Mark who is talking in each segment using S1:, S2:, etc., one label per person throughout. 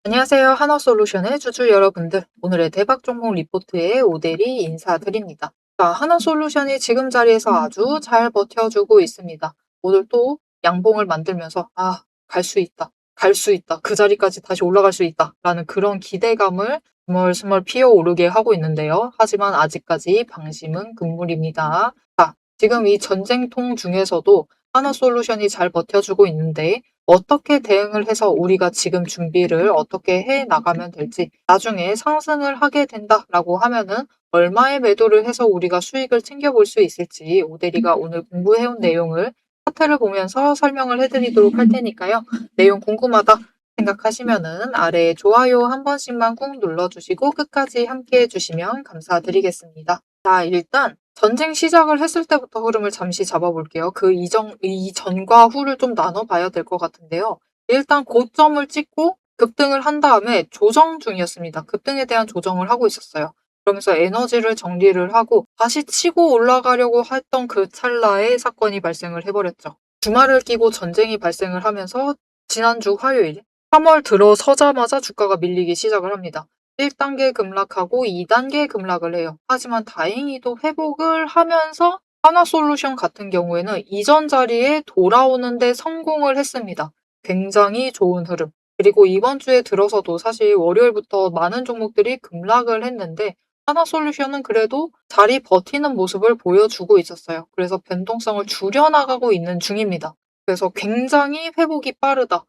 S1: 안녕하세요. 하나솔루션의 주주 여러분들. 오늘의 대박 종목 리포트에 오대리 인사드립니다. 자, 하나솔루션이 지금 자리에서 아주 잘 버텨주고 있습니다. 오늘 또 양봉을 만들면서 갈 수 있다. 갈 수 있다. 그 자리까지 다시 올라갈 수 있다. 라는 그런 기대감을 스멀스멀 피어오르게 하고 있는데요. 하지만 아직까지 방심은 금물입니다. 자, 지금 이 전쟁통 중에서도 하나솔루션이 잘 버텨주고 있는데 어떻게 대응을 해서 우리가 지금 준비를 어떻게 해 나가면 될지, 나중에 상승을 하게 된다라고 하면은 얼마의 매도를 해서 우리가 수익을 챙겨볼 수 있을지 오대리가 오늘 공부해온 내용을 차트를 보면서 설명을 해드리도록 할 테니까요. 내용 궁금하다 생각하시면은 아래에 좋아요 한 번씩만 꾹 눌러주시고 끝까지 함께 해주시면 감사드리겠습니다. 자, 일단 전쟁 시작을 했을 때부터 흐름을 잠시 잡아볼게요. 이전과 후를 좀 나눠봐야 될 것 같은데요. 일단 고점을 찍고 급등을 한 다음에 조정 중이었습니다. 급등에 대한 조정을 하고 있었어요. 그러면서 에너지를 정리를 하고 다시 치고 올라가려고 했던 그 찰나에 사건이 발생을 해버렸죠. 주말을 끼고 전쟁이 발생을 하면서 지난주 화요일 3월 들어서자마자 주가가 밀리기 시작을 합니다. 1단계 급락하고 2단계 급락을 해요. 하지만 다행히도 회복을 하면서 하나솔루션 같은 경우에는 이전 자리에 돌아오는데 성공을 했습니다. 굉장히 좋은 흐름. 그리고 이번 주에 들어서도 사실 월요일부터 많은 종목들이 급락을 했는데 하나솔루션은 그래도 자리 버티는 모습을 보여주고 있었어요. 그래서 변동성을 줄여나가고 있는 중입니다. 그래서 굉장히 회복이 빠르다.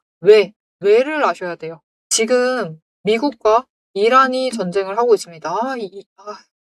S1: 왜를 아셔야 돼요. 지금 미국과 이란이 전쟁을 하고 있습니다.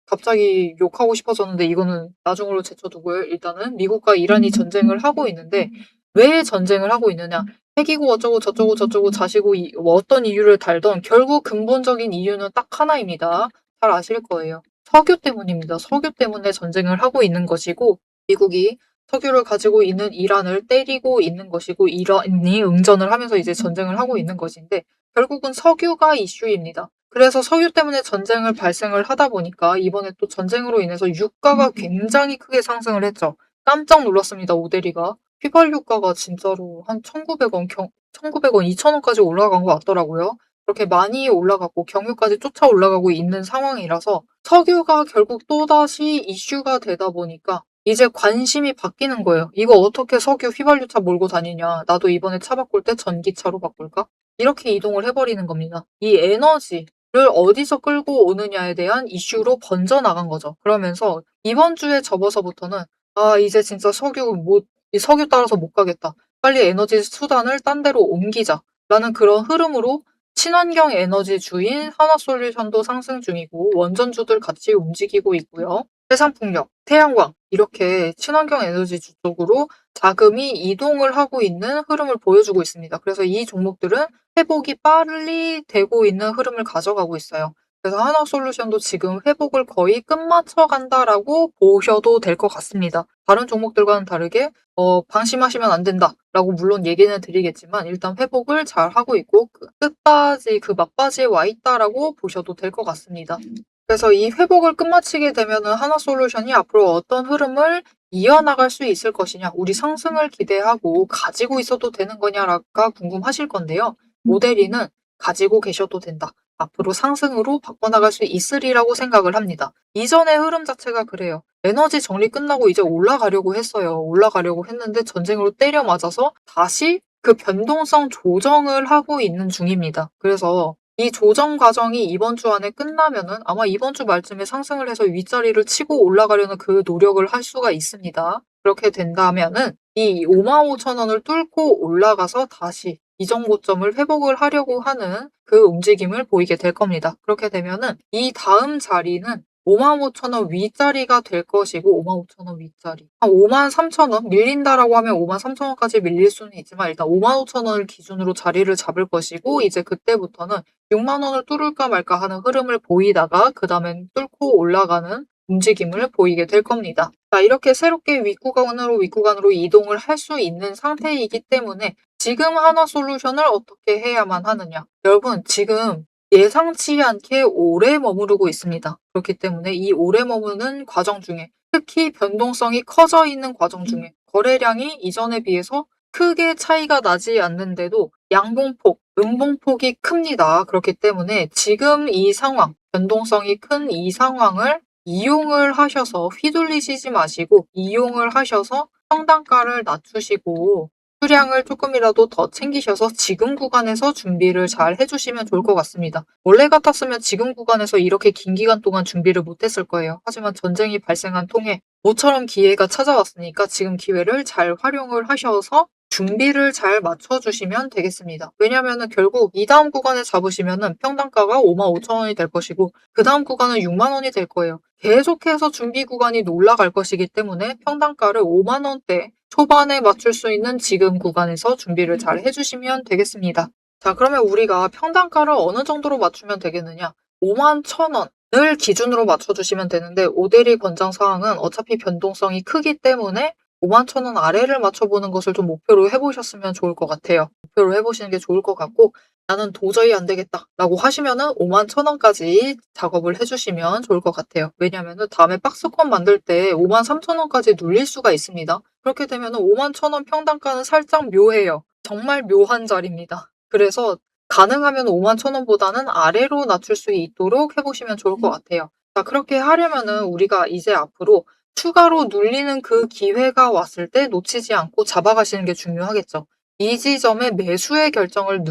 S1: 갑자기 욕하고 싶어졌는데 이거는 나중으로 제쳐두고요. 일단은 미국과 이란이 전쟁을 하고 있는데 왜 전쟁을 하고 있느냐? 핵이고 어쩌고 저쩌고 저쩌고 자시고 어떤 이유를 달던 결국 근본적인 이유는 딱 하나입니다. 잘 아실 거예요. 석유 때문입니다. 석유 때문에 전쟁을 하고 있는 것이고 미국이 석유를 가지고 있는 이란을 때리고 있는 것이고 이란이 응전을 하면서 이제 전쟁을 하고 있는 것인데 결국은 석유가 이슈입니다. 그래서 석유 때문에 전쟁을 발생을 하다 보니까 이번에 또 전쟁으로 인해서 유가가 굉장히 크게 상승을 했죠. 깜짝 놀랐습니다. 오대리가. 휘발유가가 진짜로 한 1,900원, 1,900원, 2,000원까지 올라간 것 같더라고요. 그렇게 많이 올라갔고 경유까지 쫓아 올라가고 있는 상황이라서 석유가 결국 또다시 이슈가 되다 보니까 이제 관심이 바뀌는 거예요. 이거 어떻게 석유 휘발유차 몰고 다니냐. 나도 이번에 차 바꿀 때 전기차로 바꿀까? 이렇게 이동을 해버리는 겁니다. 이 에너지를 어디서 끌고 오느냐에 대한 이슈로 번져나간 거죠. 그러면서 이번 주에 접어서부터는 이제 진짜 이 석유 따라서 못 가겠다. 빨리 에너지 수단을 딴 데로 옮기자. 라는 그런 흐름으로 친환경 에너지주인 하나솔루션도 상승 중이고 원전주들 같이 움직이고 있고요. 해상풍력, 태양광 이렇게 친환경 에너지주 쪽으로 자금이 이동을 하고 있는 흐름을 보여주고 있습니다. 그래서 이 종목들은 회복이 빨리 되고 있는 흐름을 가져가고 있어요. 그래서 하나솔루션도 지금 회복을 거의 끝마쳐 간다라고 보셔도 될 것 같습니다. 다른 종목들과는 다르게 방심하시면 안 된다라고 물론 얘기는 드리겠지만 일단 회복을 잘 하고 있고 끝까지 그 막바지에 와 있다라고 보셔도 될 것 같습니다. 그래서 이 회복을 끝마치게 되면은 하나솔루션이 앞으로 어떤 흐름을 이어나갈 수 있을 것이냐, 우리 상승을 기대하고 가지고 있어도 되는 거냐가 궁금하실 건데요. 모델이는 가지고 계셔도 된다. 앞으로 상승으로 바꿔나갈 수 있으리라고 생각을 합니다. 이전의 흐름 자체가 그래요. 에너지 정리 끝나고 이제 올라가려고 했어요. 올라가려고 했는데 전쟁으로 때려 맞아서 다시 그 변동성 조정을 하고 있는 중입니다. 그래서 이 조정 과정이 이번 주 안에 끝나면은 아마 이번 주 말쯤에 상승을 해서 윗자리를 치고 올라가려는 그 노력을 할 수가 있습니다. 그렇게 된다면은 이 55,000원을 뚫고 올라가서 다시 이전 고점을 회복을 하려고 하는 그 움직임을 보이게 될 겁니다. 그렇게 되면은 이 다음 자리는 55,000원 윗자리가 될 것이고 55,000원 윗자리. 한 53,000원 밀린다라고 하면 53,000원까지 밀릴 수는 있지만 일단 55,000원을 기준으로 자리를 잡을 것이고 이제 그때부터는 6만 원을 뚫을까 말까 하는 흐름을 보이다가 그다음엔 뚫고 올라가는 움직임을 보이게 될 겁니다. 자, 이렇게 새롭게 윗구간으로 이동을 할 수 있는 상태이기 때문에 지금 하나솔루션을 어떻게 해야만 하느냐. 여러분, 지금 예상치 않게 오래 머무르고 있습니다. 그렇기 때문에 이 오래 머무는 과정 중에 특히 변동성이 커져 있는 과정 중에 거래량이 이전에 비해서 크게 차이가 나지 않는데도 양봉폭, 음봉폭이 큽니다. 그렇기 때문에 지금 이 상황, 변동성이 큰 이 상황을 이용을 하셔서 휘둘리시지 마시고 이용을 하셔서 평단가를 낮추시고 수량을 조금이라도 더 챙기셔서 지금 구간에서 준비를 잘 해주시면 좋을 것 같습니다. 원래 같았으면 지금 구간에서 이렇게 긴 기간 동안 준비를 못했을 거예요. 하지만 전쟁이 발생한 통에 모처럼 기회가 찾아왔으니까 지금 기회를 잘 활용을 하셔서 준비를 잘 맞춰주시면 되겠습니다. 왜냐면은 결국 이 다음 구간에 잡으시면은 평단가가 55,000원이 될 것이고 그 다음 구간은 6만 원이 될 거예요. 계속해서 준비 구간이 올라갈 것이기 때문에 평단가를 5만 원대 초반에 맞출 수 있는 지금 구간에서 준비를 잘 해주시면 되겠습니다. 자, 그러면 우리가 평단가를 어느 정도로 맞추면 되겠느냐? 51,000원을 기준으로 맞춰주시면 되는데 오데리 권장 사항은 어차피 변동성이 크기 때문에 51,000원 아래를 맞춰보는 것을 좀 목표로 해보셨으면 좋을 것 같아요. 목표로 해보시는 게 좋을 것 같고 나는 도저히 안 되겠다 라고 하시면은 51,000원까지 작업을 해주시면 좋을 것 같아요. 왜냐면은 다음에 박스권 만들 때 53,000원까지 눌릴 수가 있습니다. 그렇게 되면은 51,000원 평단가는 살짝 묘해요. 정말 묘한 자리입니다. 그래서 가능하면 51,000원보다는 아래로 낮출 수 있도록 해보시면 좋을 것 같아요. 자, 그렇게 하려면은 우리가 이제 앞으로 추가로 눌리는 그 기회가 왔을 때 놓치지 않고 잡아가시는 게 중요하겠죠. 이 지점에 매수의 결정을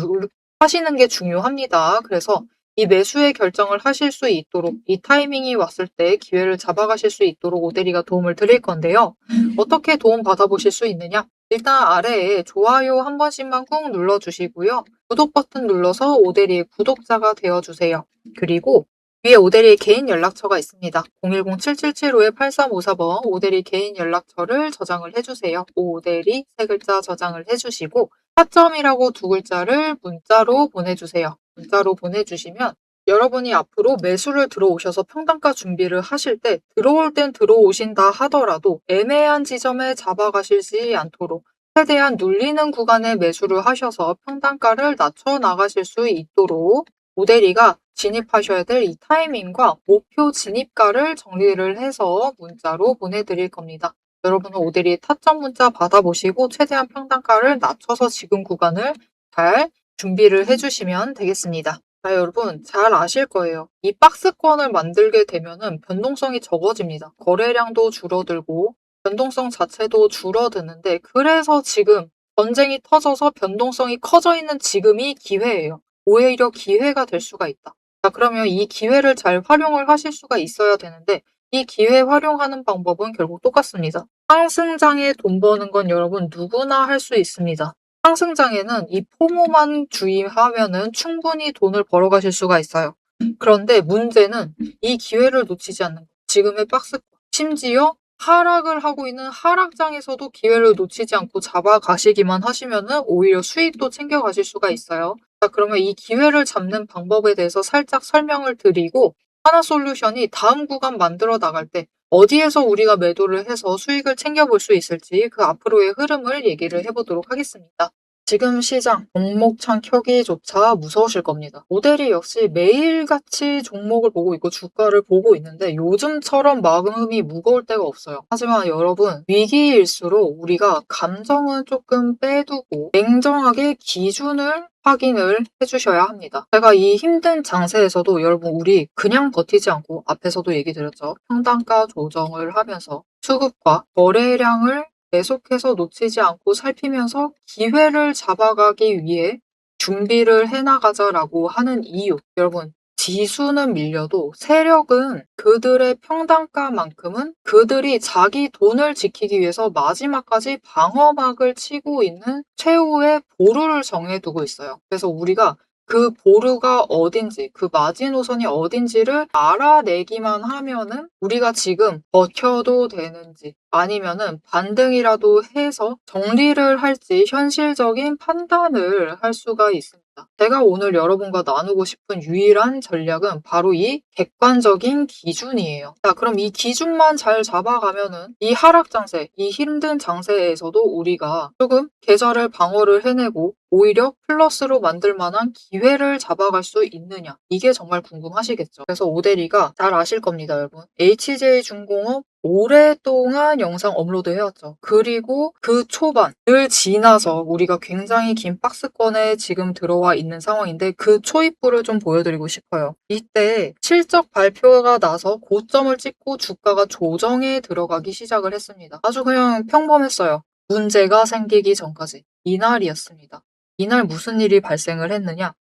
S1: 하시는 게 중요합니다. 그래서 이 매수의 결정을 하실 수 있도록 이 타이밍이 왔을 때 기회를 잡아가실 수 있도록 오데리가 도움을 드릴 건데요. 어떻게 도움 받아보실 수 있느냐? 일단 아래에 좋아요 한 번씩만 꾹 눌러주시고요. 구독 버튼 눌러서 오데리의 구독자가 되어주세요. 그리고 위에 오데리의 개인 연락처가 있습니다. 010-7775-8354번 오데리 개인 연락처를 저장을 해주세요. 오데리 세 글자 저장을 해주시고 4점이라고 두 글자를 문자로 보내주세요. 문자로 보내주시면 여러분이 앞으로 매수를 들어오셔서 평단가 준비를 하실 때 들어올 땐 들어오신다 하더라도 애매한 지점에 잡아가시지 않도록 최대한 눌리는 구간에 매수를 하셔서 평단가를 낮춰 나가실 수 있도록 오데리가 진입하셔야 될 이 타이밍과 목표 진입가를 정리를 해서 문자로 보내드릴 겁니다. 여러분은 오데리의 타점 문자 받아보시고 최대한 평단가를 낮춰서 지금 구간을 잘 준비를 해주시면 되겠습니다. 자, 여러분 잘 아실 거예요. 이 박스권을 만들게 되면은 변동성이 적어집니다. 거래량도 줄어들고 변동성 자체도 줄어드는데 그래서 지금 전쟁이 터져서 변동성이 커져 있는 지금이 기회예요. 오히려 기회가 될 수가 있다. 자, 그러면 이 기회를 잘 활용을 하실 수가 있어야 되는데 이 기회 활용하는 방법은 결국 똑같습니다. 상승장에 돈 버는 건 여러분 누구나 할 수 있습니다. 상승장에는 이 포모만 주의하면은 충분히 돈을 벌어가실 수가 있어요. 그런데 문제는 이 기회를 놓치지 않는 것. 지금의 박스권, 심지어 하락을 하고 있는 하락장에서도 기회를 놓치지 않고 잡아가시기만 하시면은 오히려 수익도 챙겨가실 수가 있어요. 자, 그러면 이 기회를 잡는 방법에 대해서 살짝 설명을 드리고 하나솔루션이 다음 구간 만들어 나갈 때 어디에서 우리가 매도를 해서 수익을 챙겨볼 수 있을지 그 앞으로의 흐름을 얘기를 해보도록 하겠습니다. 지금 시장 종목창 켜기조차 무서우실 겁니다. 오데리 역시 매일같이 종목을 보고 있고 주가를 보고 있는데 요즘처럼 마음이 무거울 때가 없어요. 하지만 여러분 위기일수록 우리가 감정은 조금 빼두고 냉정하게 기준을 확인을 해주셔야 합니다. 제가 이 힘든 장세에서도 여러분 우리 그냥 버티지 않고 앞에서도 얘기 드렸죠. 평단가 조정을 하면서 수급과 거래량을 계속해서 놓치지 않고 살피면서 기회를 잡아가기 위해 준비를 해나가자라고 하는 이유. 여러분, 지수는 밀려도 세력은 그들의 평단가만큼은 그들이 자기 돈을 지키기 위해서 마지막까지 방어막을 치고 있는 최후의 보루를 정해두고 있어요. 그래서 우리가 그 보루가 어딘지, 그 마지노선이 어딘지를 알아내기만 하면은 우리가 지금 버텨도 되는지 아니면은 반등이라도 해서 정리를 할지 현실적인 판단을 할 수가 있습니다. 제가 오늘 여러분과 나누고 싶은 유일한 전략은 바로 이 객관적인 기준이에요. 자, 그럼 이 기준만 잘 잡아가면은 이 하락 장세, 이 힘든 장세에서도 우리가 조금 계좌를 방어를 해내고 오히려 플러스로 만들 만한 기회를 잡아갈 수 있느냐. 이게 정말 궁금하시겠죠. 그래서 오데리가 잘 아실 겁니다, 여러분. HJ중공업 오랫동안 영상 업로드 해왔죠. 그리고 그 초반을 지나서 우리가 굉장히 긴 박스권에 지금 들어와 있는 상황인데 그 초입부를 좀 보여드리고 싶어요. 이때 실적 발표가 나서 고점을 찍고 주가가 조정에 들어가기 시작을 했습니다. 아주 그냥 평범했어요. 문제가 생기기 전까지. 이날이었습니다. 이날 무슨 일이 발생을 했느냐?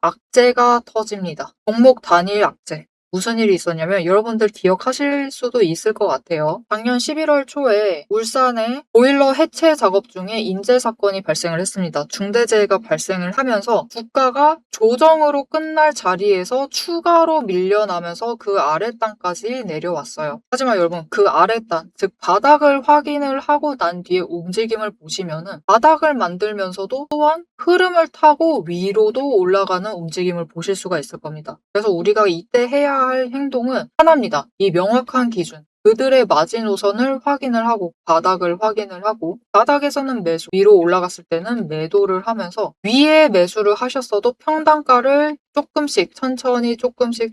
S1: 악재가 터집니다. 종목 단일 악재. 무슨 일이 있었냐면 여러분들 기억하실 수도 있을 것 같아요. 작년 11월 초에 울산에 보일러 해체 작업 중에 인재 사건이 발생을 했습니다. 중대재해가 발생을 하면서 주가가 조정으로 끝날 자리에서 추가로 밀려나면서 그 아랫단까지 내려왔어요. 하지만 여러분 그 아랫단, 즉 바닥을 확인을 하고 난 뒤에 움직임을 보시면은 바닥을 만들면서도 또한 흐름을 타고 위로도 올라가는 움직임을 보실 수가 있을 겁니다. 그래서 우리가 이때 해야 할 행동은 하나입니다. 이 명확한 기준. 그들의 마지노선을 확인을 하고 바닥을 확인을 하고 바닥에서는 매수, 위로 올라갔을 때는 매도를 하면서 위에 매수를 하셨어도 평단가를 조금씩 천천히 조금씩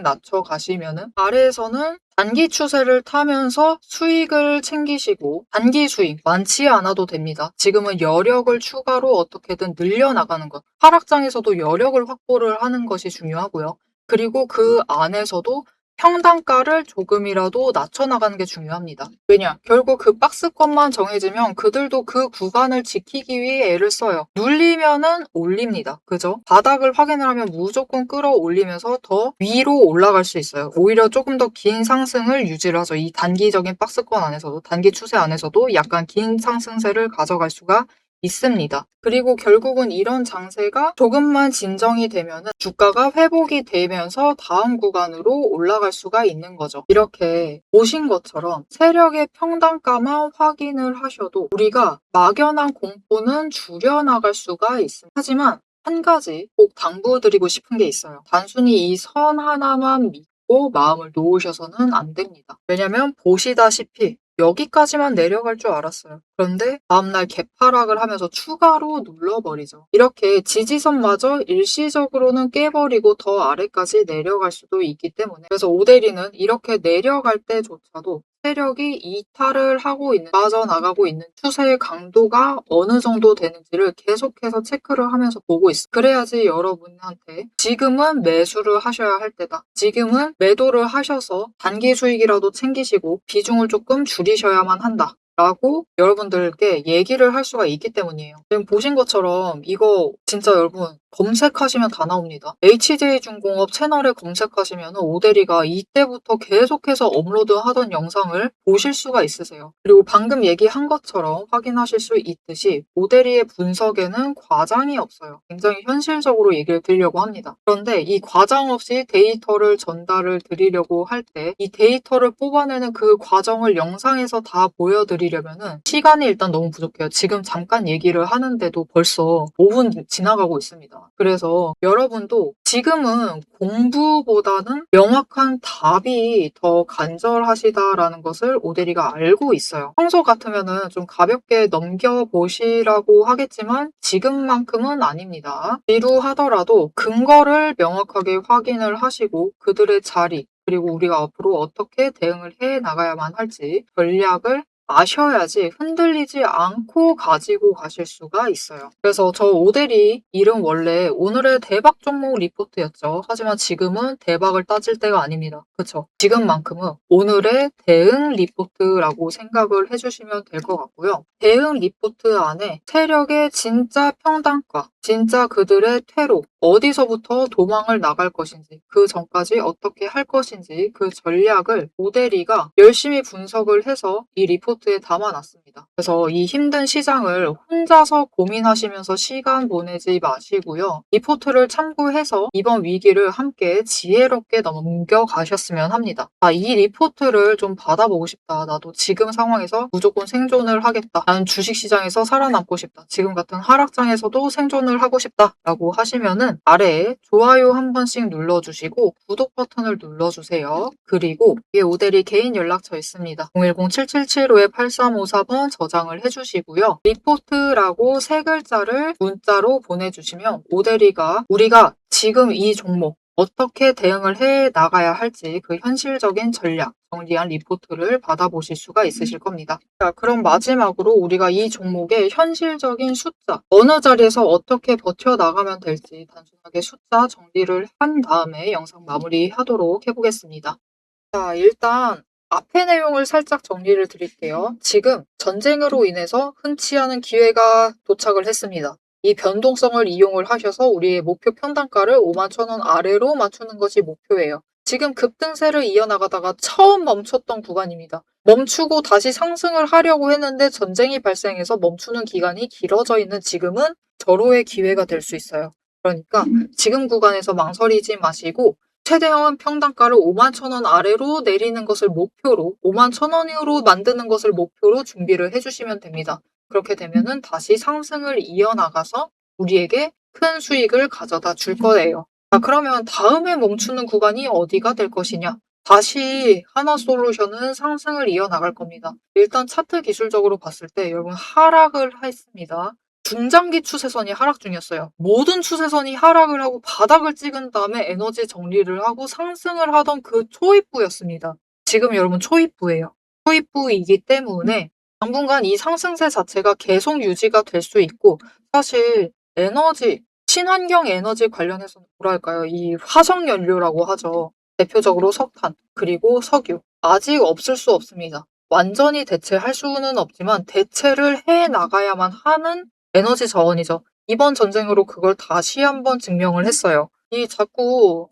S1: 낮춰 가시면은 아래에서는 단기 추세를 타면서 수익을 챙기시고 단기 수익 많지 않아도 됩니다. 지금은 여력을 추가로 어떻게든 늘려나가는 것. 하락장에서도 여력을 확보를 하는 것이 중요하고요. 그리고 그 안에서도 평단가를 조금이라도 낮춰나가는 게 중요합니다. 왜냐? 결국 그 박스권만 정해지면 그들도 그 구간을 지키기 위해 애를 써요. 눌리면은 올립니다. 그죠? 바닥을 확인을 하면 무조건 끌어올리면서 더 위로 올라갈 수 있어요. 오히려 조금 더 긴 상승을 유지를 하죠. 이 단기적인 박스권 안에서도, 단기 추세 안에서도 약간 긴 상승세를 가져갈 수가 있습니다. 그리고 결국은 이런 장세가 조금만 진정이 되면은 주가가 회복이 되면서 다음 구간으로 올라갈 수가 있는 거죠. 이렇게 보신 것처럼 세력의 평단가만 확인을 하셔도 우리가 막연한 공포는 줄여나갈 수가 있습니다. 하지만 한 가지 꼭 당부드리고 싶은 게 있어요. 단순히 이 선 하나만 믿고 마음을 놓으셔서는 안 됩니다. 왜냐면 보시다시피 여기까지만 내려갈 줄 알았어요. 그런데 다음날 개파락을 하면서 추가로 눌러버리죠. 이렇게 지지선마저 일시적으로는 깨버리고 더 아래까지 내려갈 수도 있기 때문에 그래서 오데리는 이렇게 내려갈 때조차도 세력이 이탈을 하고 있는, 빠져나가고 있는 추세의 강도가 어느 정도 되는지를 계속해서 체크를 하면서 보고 있어요. 그래야지 여러분한테 지금은 매수를 하셔야 할 때다. 지금은 매도를 하셔서 단기 수익이라도 챙기시고 비중을 조금 줄이셔야만 한다. 라고 여러분들께 얘기를 할 수가 있기 때문이에요. 지금 보신 것처럼 이거 진짜 여러분 검색하시면 다 나옵니다. HJ중공업 채널에 검색하시면 오대리가 이때부터 계속해서 업로드하던 영상을 보실 수가 있으세요. 그리고 방금 얘기한 것처럼 확인하실 수 있듯이 오대리의 분석에는 과장이 없어요. 굉장히 현실적으로 얘기를 드리려고 합니다. 그런데 이 과장 없이 데이터를 전달을 드리려고 할 때 이 데이터를 뽑아내는 그 과정을 영상에서 다 보여드리려면은 시간이 일단 너무 부족해요. 지금 잠깐 얘기를 하는데도 벌써 5분 지나가고 있습니다. 그래서 여러분도 지금은 공부보다는 명확한 답이 더 간절하시다라는 것을 오대리가 알고 있어요. 평소 같으면은 좀 가볍게 넘겨보시라고 하겠지만 지금만큼은 아닙니다. 지루하더라도 근거를 명확하게 확인을 하시고 그들의 자리, 그리고 우리가 앞으로 어떻게 대응을 해 나가야만 할지 전략을 아셔야지 흔들리지 않고 가지고 가실 수가 있어요. 그래서 저 오대리 이름 원래 오늘의 대박 종목 리포트였죠. 하지만 지금은 대박을 따질 때가 아닙니다. 그쵸? 지금만큼은 오늘의 대응 리포트라고 생각을 해주시면 될 것 같고요. 대응 리포트 안에 세력의 진짜 평단가, 진짜 그들의 퇴로, 어디서부터 도망을 나갈 것인지, 그 전까지 어떻게 할 것인지 그 전략을 오대리가 열심히 분석을 해서 이 리포트에 담아놨습니다. 그래서 이 힘든 시장을 혼자서 고민하시면서 시간 보내지 마시고요. 리포트를 참고해서 이번 위기를 함께 지혜롭게 넘겨가셨으면 합니다. 이 리포트를 좀 받아보고 싶다. 나도 지금 상황에서 무조건 생존을 하겠다. 나는 주식시장에서 살아남고 싶다. 지금 같은 하락장에서도 생존을 하고 싶다. 라고 하시면은 아래에 좋아요 한 번씩 눌러주시고 구독 버튼을 눌러주세요. 그리고 위에 오대리 개인 연락처 있습니다. 010-7755-8354번 저장을 해주시고요. 리포트라고 세 글자를 문자로 보내주시면 오대리가 우리가 지금 이 종목 어떻게 대응을 해 나가야 할지 그 현실적인 전략, 정리한 리포트를 받아보실 수가 있으실 겁니다. 자, 그럼 마지막으로 우리가 이 종목의 현실적인 숫자, 어느 자리에서 어떻게 버텨나가면 될지 단순하게 숫자 정리를 한 다음에 영상 마무리하도록 해보겠습니다. 자, 일단 앞의 내용을 살짝 정리를 드릴게요. 지금 전쟁으로 인해서 흔치 않은 기회가 도착을 했습니다. 이 변동성을 이용을 하셔서 우리의 목표 평단가를 51,000원 아래로 맞추는 것이 목표예요. 지금 급등세를 이어나가다가 처음 멈췄던 구간입니다. 멈추고 다시 상승을 하려고 했는데 전쟁이 발생해서 멈추는 기간이 길어져 있는 지금은 절호의 기회가 될 수 있어요. 그러니까 지금 구간에서 망설이지 마시고 최대한 평단가를 51,000원 아래로 내리는 것을 목표로 51,000원으로 만드는 것을 목표로 준비를 해주시면 됩니다. 그렇게 되면은 다시 상승을 이어나가서 우리에게 큰 수익을 가져다 줄 거예요. 자, 그러면 다음에 멈추는 구간이 어디가 될 것이냐? 다시 하나솔루션은 상승을 이어나갈 겁니다. 일단 차트 기술적으로 봤을 때 여러분 하락을 했습니다. 중장기 추세선이 하락 중이었어요. 모든 추세선이 하락을 하고 바닥을 찍은 다음에 에너지 정리를 하고 상승을 하던 그 초입부였습니다. 지금 여러분 초입부예요. 초입부이기 때문에 당분간 이 상승세 자체가 계속 유지가 될 수 있고 사실 에너지, 친환경 에너지 관련해서는 뭐랄까요? 이 화석연료라고 하죠. 대표적으로 석탄, 그리고 석유. 아직 없을 수 없습니다. 완전히 대체할 수는 없지만 대체를 해 나가야만 하는 에너지 자원이죠. 이번 전쟁으로 그걸 다시 한번 증명을 했어요. 이 자꾸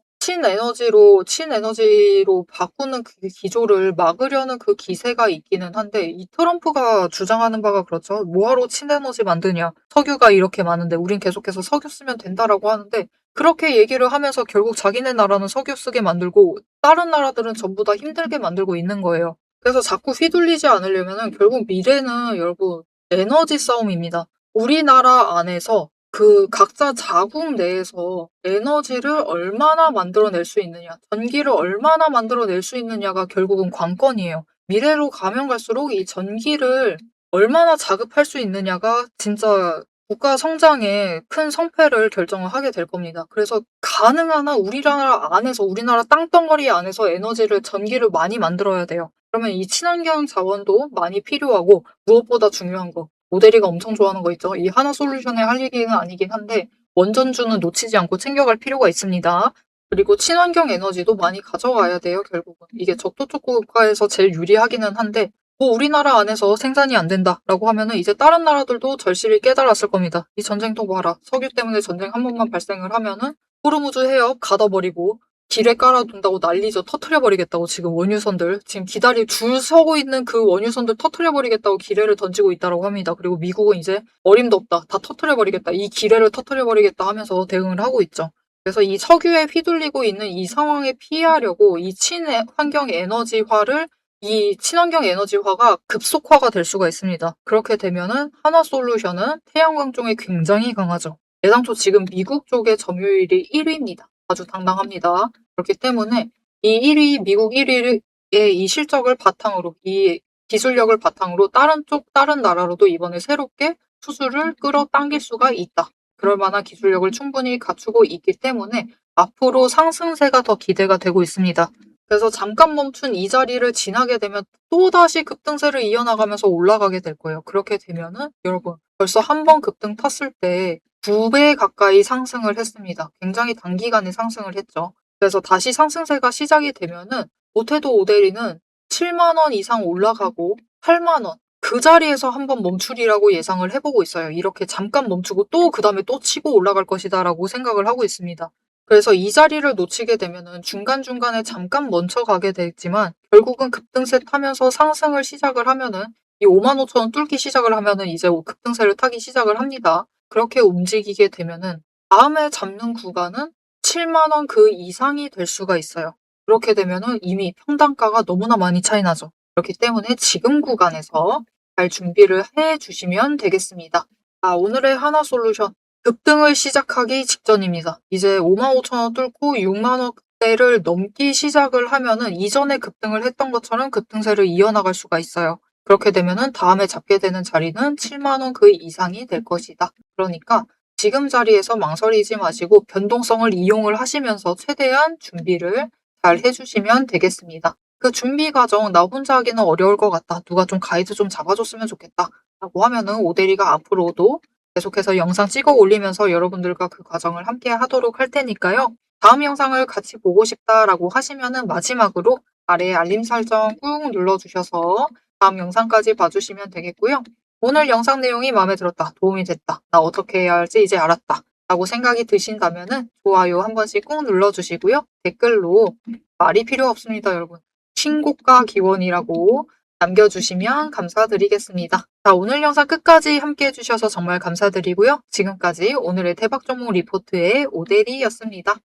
S1: 친에너지로 바꾸는 그 기조를 막으려는 그 기세가 있기는 한데 이 트럼프가 주장하는 바가 그렇죠. 뭐하러 친에너지 만드냐. 석유가 이렇게 많은데 우린 계속해서 석유 쓰면 된다라고 하는데 그렇게 얘기를 하면서 결국 자기네 나라는 석유 쓰게 만들고 다른 나라들은 전부 다 힘들게 만들고 있는 거예요. 그래서 자꾸 휘둘리지 않으려면 결국 미래는 여러분 에너지 싸움입니다. 우리나라 안에서 그 각자 자국 내에서 에너지를 얼마나 만들어낼 수 있느냐, 전기를 얼마나 만들어낼 수 있느냐가 결국은 관건이에요. 미래로 가면 갈수록 이 전기를 얼마나 자급할 수 있느냐가 진짜 국가 성장에 큰 성패를 결정을 하게 될 겁니다. 그래서 가능한 한 우리나라 안에서, 우리나라 땅덩어리 안에서 에너지를, 전기를 많이 만들어야 돼요. 그러면 이 친환경 자원도 많이 필요하고 무엇보다 중요한 거, 모델이가 엄청 좋아하는 거 있죠. 이 하나솔루션의 할 얘기는 아니긴 한데 원전주는 놓치지 않고 챙겨갈 필요가 있습니다. 그리고 친환경 에너지도 많이 가져와야 돼요. 결국은 이게 적도적 국가에서 제일 유리하기는 한데 뭐 우리나라 안에서 생산이 안 된다라고 하면은 이제 다른 나라들도 절실히 깨달았을 겁니다. 이 전쟁도 봐라. 석유 때문에 전쟁 한 번만 발생을 하면은 호르무즈 해협 가둬버리고 길에 깔아둔다고 난리죠. 터트려버리겠다고 지금 원유선들 지금 줄 서고 있는 그 원유선들 터트려버리겠다고 기뢰를 던지고 있다고 합니다. 그리고 미국은 이제 어림도 없다. 다 터트려버리겠다. 이 기뢰를 터트려버리겠다 하면서 대응을 하고 있죠. 그래서 이 석유에 휘둘리고 있는 이 상황에 피하려고 이 친환경 에너지화를 이 친환경 에너지화가 급속화가 될 수가 있습니다. 그렇게 되면은 하나솔루션은 태양광 쪽에 굉장히 강하죠. 애당초 지금 미국 쪽의 점유율이 1위입니다. 아주 당당합니다. 그렇기 때문에 이 1위, 미국 1위의 이 실적을 바탕으로, 이 기술력을 바탕으로 다른 나라로도 이번에 새롭게 수주를 끌어당길 수가 있다. 그럴 만한 기술력을 충분히 갖추고 있기 때문에 앞으로 상승세가 더 기대가 되고 있습니다. 그래서 잠깐 멈춘 이 자리를 지나게 되면 또다시 급등세를 이어나가면서 올라가게 될 거예요. 그렇게 되면은 여러분 벌써 한 번 급등 탔을 때 2배 가까이 상승을 했습니다. 굉장히 단기간에 상승을 했죠. 그래서 다시 상승세가 시작이 되면은 못해도 오데리는 7만 원 이상 올라가고 8만 원 그 자리에서 한번 멈추리라고 예상을 해보고 있어요. 이렇게 잠깐 멈추고 또 그 다음에 또 치고 올라갈 것이다라고 생각을 하고 있습니다. 그래서 이 자리를 놓치게 되면은 중간중간에 잠깐 멈춰가게 되지만 결국은 급등세 타면서 상승을 시작을 하면은 이 55,000원 뚫기 시작을 하면은 이제 급등세를 타기 시작을 합니다. 그렇게 움직이게 되면은 다음에 잡는 구간은 7만 원 그 이상이 될 수가 있어요. 그렇게 되면은 이미 평단가가 너무나 많이 차이 나죠. 그렇기 때문에 지금 구간에서 잘 준비를 해 주시면 되겠습니다. 오늘의 하나솔루션 급등을 시작하기 직전입니다. 이제 55,000원 뚫고 6만 원대를 넘기 시작을 하면은 이전에 급등을 했던 것처럼 급등세를 이어나갈 수가 있어요. 그렇게 되면은 다음에 잡게 되는 자리는 7만 원 그 이상이 될 것이다. 그러니까 지금 자리에서 망설이지 마시고 변동성을 이용을 하시면서 최대한 준비를 잘 해주시면 되겠습니다. 그 준비 과정 나 혼자 하기는 어려울 것 같다. 누가 좀 가이드 좀 잡아줬으면 좋겠다. 라고 하면은 오대리가 앞으로도 계속해서 영상 찍어 올리면서 여러분들과 그 과정을 함께 하도록 할 테니까요. 다음 영상을 같이 보고 싶다라고 하시면은 마지막으로 아래에 알림 설정 꾹 눌러주셔서 다음 영상까지 봐주시면 되겠고요. 오늘 영상 내용이 마음에 들었다, 도움이 됐다, 나 어떻게 해야 할지 이제 알았다 라고 생각이 드신다면은 좋아요 한 번씩 꾹 눌러주시고요. 댓글로 말이 필요 없습니다, 여러분. 신고가 기원이라고 남겨주시면 감사드리겠습니다. 자, 오늘 영상 끝까지 함께 해주셔서 정말 감사드리고요. 지금까지 오늘의 대박 종목 리포트의 오대리였습니다.